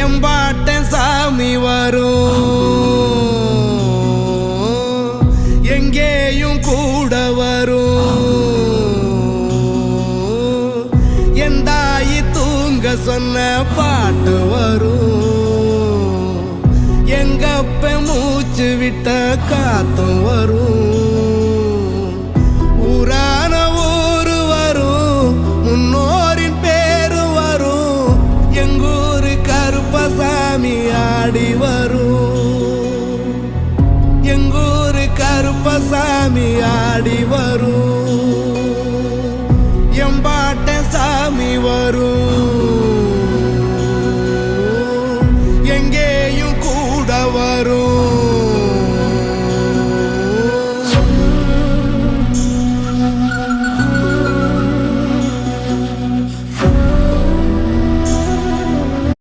எம்பாட்ட சாமி வரும், எங்கேயும் கூட வரும். என் தாயி தூங்க சொன்ன பாட்டு வரும், எங்கப்ப மூச்சு விட்ட காத்தும் வரும். ஊரான ஊரு வரும், முன்னோரின் பேரு வரும். எங்கூரு கருப்பசாமி ஆடி வரும், எங்கூரு கருப்பசாமி ஆடி வரும். எம்பாட்ட சாமி வரும்.